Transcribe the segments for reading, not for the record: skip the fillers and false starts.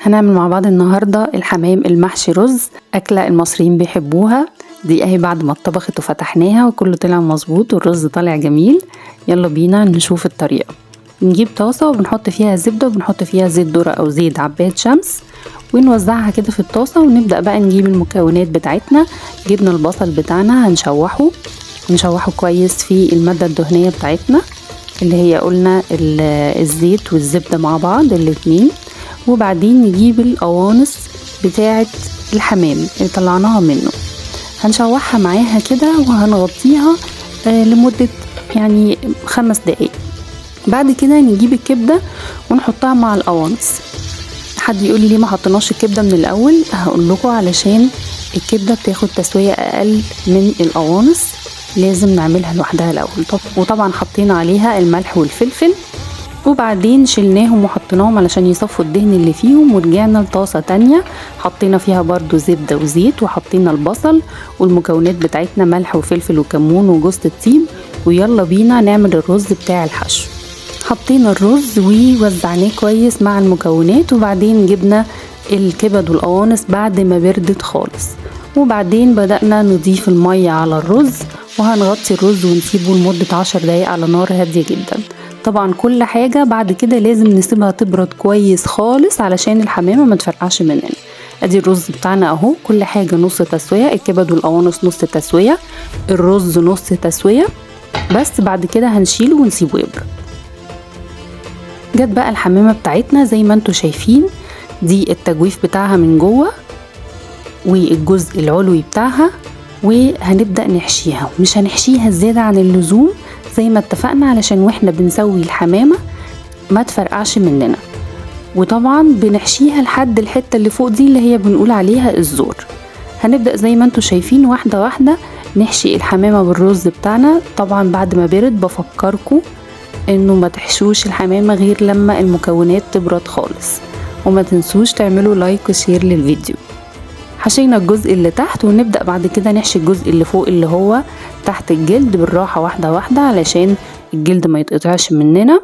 هنعمل مع بعض النهاردة الحمام المحشي رز، أكلة المصريين بيحبوها. دي اهي بعد ما اتطبخت وفتحناها وكله طلع مظبوط والرز طالع جميل. يلا بينا نشوف الطريقة. نجيب طاسة وبنحط فيها زبدة وبنحط فيها زيت ذرة أو زيت عباد شمس ونوزعها كده في الطاسة، ونبدأ بقى نجيب المكونات بتاعتنا. جبنا البصل بتاعنا هنشوحه كويس في المادة الدهنية بتاعتنا اللي هي قلنا الزيت والزبدة مع بعض الاتنين. وبعدين نجيب القوانص بتاعة الحمام اللي طلعناها منه، هنشوحها معاها كده وهنغطيها لمدة يعني 5 دقايق. بعد كده نجيب الكبدة ونحطها مع القوانص. حد يقول لي ما حطيناش الكبدة من الأول؟ هقول لكم علشان الكبدة بتاخد تسوية أقل من القوانص، لازم نعملها لوحدها الأول. وطبعا حطينا عليها الملح والفلفل وبعدين شلناهم وحطيناهم علشان يصفوا الدهن اللي فيهم، ورجعنا لطاسة تانية حطينا فيها برضو زبدة وزيت وحطينا البصل والمكونات بتاعتنا ملح وفلفل وكمون وجوز الطيب. ويلا بينا نعمل الرز بتاع الحشو. حطينا الرز ووزعناه كويس مع المكونات، وبعدين جبنا الكبد والقوانص بعد ما بردت خالص، وبعدين بدأنا نضيف المية على الرز وهنغطي الرز ونسيبه لمدة 10 دقايق على نار هادية جدا. طبعا كل حاجة بعد كده لازم نسيبها تبرد كويس خالص علشان الحمامة ما تفرقعش مننا. ادي الرز بتاعنا اهو، كل حاجة نص تسوية، الكبد والقوانص نص تسوية، الرز نص تسوية، بس بعد كده هنشيله ونسيبه يبرد. جت بقى الحمامة بتاعتنا زي ما انتوا شايفين، دي التجويف بتاعها من جوه والجزء العلوي بتاعها، وهنبدأ نحشيها. مش هنحشيها زيادة عن اللزوم زي ما اتفقنا علشان واحنا بنسوي الحمامة ما تفرقعش مننا. وطبعا بنحشيها لحد الحتة اللي فوق دي اللي هي بنقول عليها الزور. هنبدأ زي ما انتوا شايفين واحدة واحدة نحشي الحمامة بالرز بتاعنا. طبعا بعد ما برد بفكركم انه ما تحشوش الحمامة غير لما المكونات تبرد خالص، وما تنسوش تعملوا لايك وشير للفيديو. حشينا الجزء اللي تحت ونبدأ بعد كده نحشي الجزء اللي فوق اللي هو تحت الجلد بالراحة واحدة واحدة علشان الجلد ما يتقطعش مننا.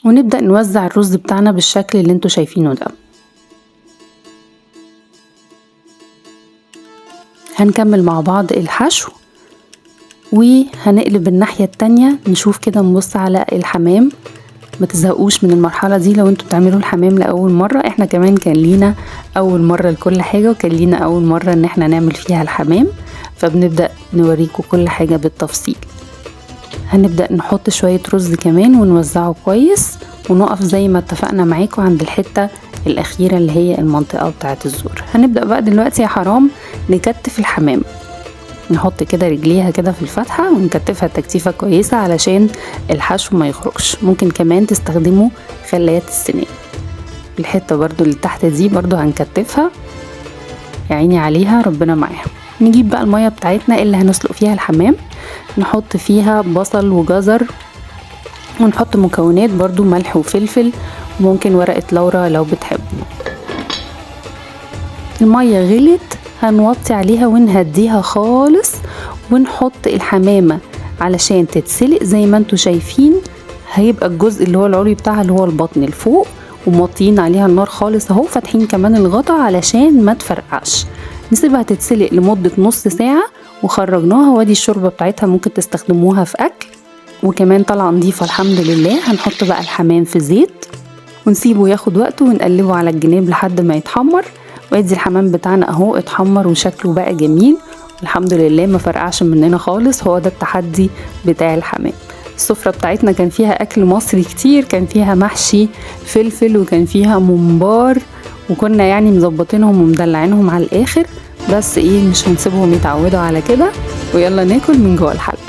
ونبدأ نوزع الرز بتاعنا بالشكل اللي انتوا شايفينه ده. هنكمل مع بعض الحشو وهنقلب الناحية التانية نشوف كده، نبص على الحمام. ما تزهقوش من المرحلة دي لو انتوا بتعملوا الحمام لأول مرة. احنا كمان كان لينا أول مرة لكل حاجة، وكان لينا أول مرة ان احنا نعمل فيها الحمام، فبنبدأ نوريكم كل حاجة بالتفصيل. هنبدأ نحط شوية رز كمان ونوزعه كويس، ونقف زي ما اتفقنا معاكم عند الحتة الأخيرة اللي هي المنطقة بتاعة الزور. هنبدأ بقى دلوقتي يا حرام نكتف الحمام، نحط كده رجليها كده في الفتحة ونكتفها تكتيفة كويسة علشان الحشو ما يخرجش. ممكن كمان تستخدموا خلايات السنان. الحتة برضو اللي تحت دي برضو هنكتفها، يعيني عليها ربنا معاها. نجيب بقى المية بتاعتنا اللي هنسلق فيها الحمام، نحط فيها بصل وجزر، ونحط مكونات برضو ملح وفلفل وممكن ورقة لورا لو بتحبوا. المية غلت هنوطي عليها ونهديها خالص، ونحط الحمامة علشان تتسلق زي ما انتوا شايفين. هيبقى الجزء اللي هو العلوي بتاعها اللي هو البطن الفوق، وموطيين عليها النار خالص اهو، فاتحين كمان الغطا علشان ما تفرقعش. نسيبها تتسلق لمدة نص ساعة وخرجناها، وادي الشوربة بتاعتها ممكن تستخدموها في اكل، وكمان طالعة نضيفة الحمد لله. هنحط بقى الحمام في زيت ونسيبه ياخد وقته ونقلبه على الجناب لحد ما يتحمر. وادي الحمام بتاعنا اهو اتحمر وشكله بقى جميل الحمد لله، ما فرقعش مننا خالص. هو ده التحدي بتاع الحمام. السفرة بتاعتنا كان فيها اكل مصري كتير، كان فيها محشي فلفل وكان فيها ممبار، وكنا يعني مظبطينهم ومدلعينهم على الاخر، بس ايه مش هنسيبهم يتعودوا على كده. ويلا ناكل من جوه الحلقة.